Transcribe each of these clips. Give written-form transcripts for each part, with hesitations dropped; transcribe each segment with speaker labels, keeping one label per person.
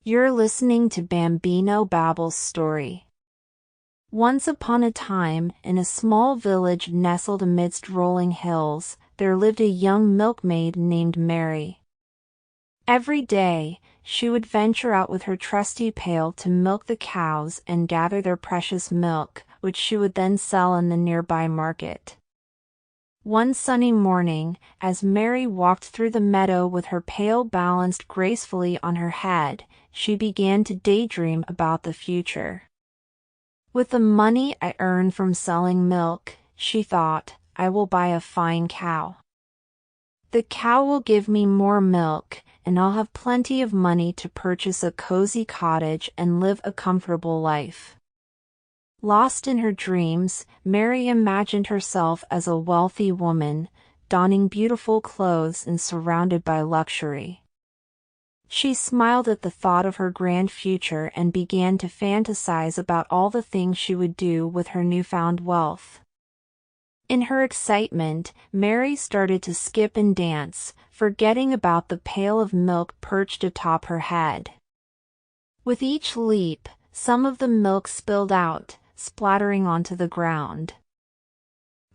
Speaker 1: You're listening to BambinoBabble's story. Once upon a time, in a small village nestled amidst rolling hills, there lived a young milkmaid named Mary. Every day, she would venture out with her trusty pail to milk the cows and gather their precious milk, which she would then sell in the nearby market. One sunny morning, as Mary walked through the meadow with her pail balanced gracefully on her head, she began to daydream about the future. With the money I earn from selling milk, she thought, I will buy a fine cow. The cow will give me more milk, and I'll have plenty of money to purchase a cozy cottage and live a comfortable life. Lost in her dreams, Mary imagined herself as a wealthy woman, donning beautiful clothes and surrounded by luxury. She smiled at the thought of her grand future and began to fantasize about all the things she would do with her newfound wealth. In her excitement, Mary started to skip and dance, forgetting about the pail of milk perched atop her head. With each leap, some of the milk spilled out, splattering onto the ground.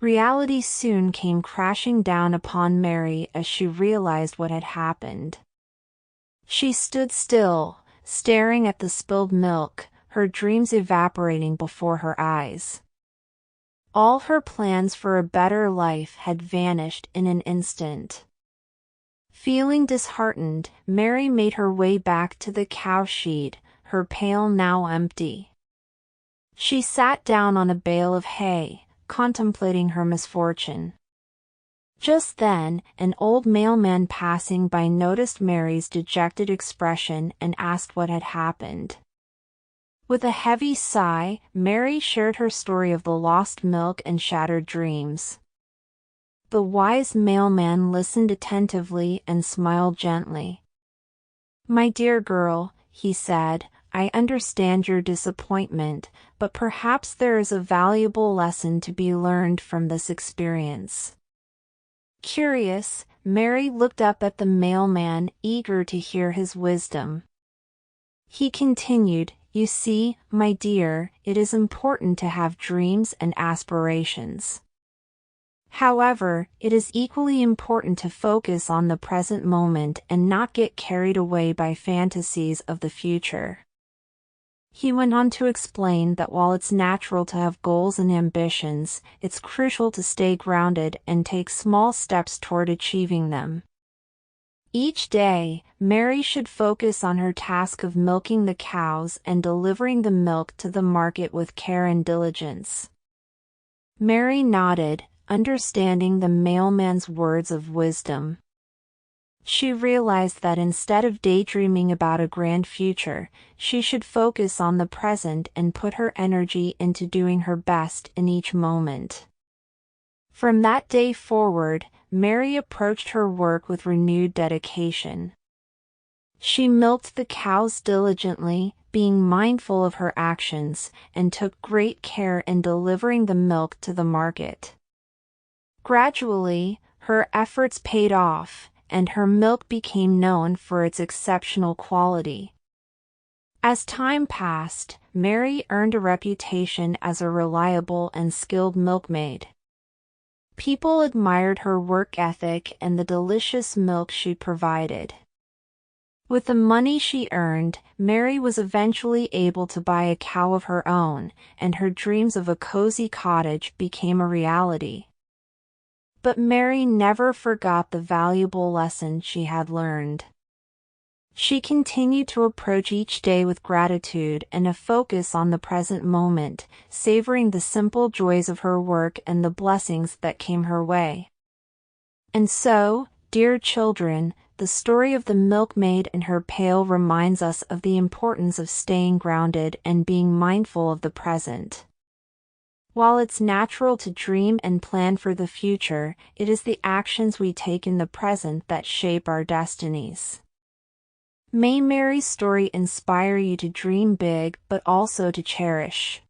Speaker 1: Reality soon came crashing down upon Mary as she realized what had happened. She stood still, staring at the spilled milk, her dreams evaporating before her eyes. All her plans for a better life had vanished in an instant. Feeling disheartened, Mary made her way back to the cowshed, her pail now empty. She sat down on a bale of hay, contemplating her misfortune. Just then, an old mailman passing by noticed Mary's dejected expression and asked what had happened. With a heavy sigh, Mary shared her story of the lost milk and shattered dreams. The wise mailman listened attentively and smiled gently. "My dear girl," he said, "I understand your disappointment, but perhaps there is a valuable lesson to be learned from this experience." Curious, Mary looked up at the mailman, eager to hear his wisdom. He continued, "You see, my dear, it is important to have dreams and aspirations. However, it is equally important to focus on the present moment and not get carried away by fantasies of the future." He went on to explain that while it's natural to have goals and ambitions, it's crucial to stay grounded and take small steps toward achieving them. Each day, Mary should focus on her task of milking the cows and delivering the milk to the market with care and diligence. Mary nodded, understanding the mailman's words of wisdom. She realized that instead of daydreaming about a grand future, she should focus on the present and put her energy into doing her best in each moment. From that day forward, Mary approached her work with renewed dedication. She milked the cows diligently, being mindful of her actions, and took great care in delivering the milk to the market. Gradually, her efforts paid off, and her milk became known for its exceptional quality. As time passed, Mary earned a reputation as a reliable and skilled milkmaid. People admired her work ethic and the delicious milk she provided. With the money she earned, Mary was eventually able to buy a cow of her own, and her dreams of a cozy cottage became a reality. But Mary never forgot the valuable lesson she had learned. She continued to approach each day with gratitude and a focus on the present moment, savoring the simple joys of her work and the blessings that came her way. And so, dear children, the story of the milkmaid and her pail reminds us of the importance of staying grounded and being mindful of the present. While it's natural to dream and plan for the future, it is the actions we take in the present that shape our destinies. May Mary's story inspire you to dream big but also to cherish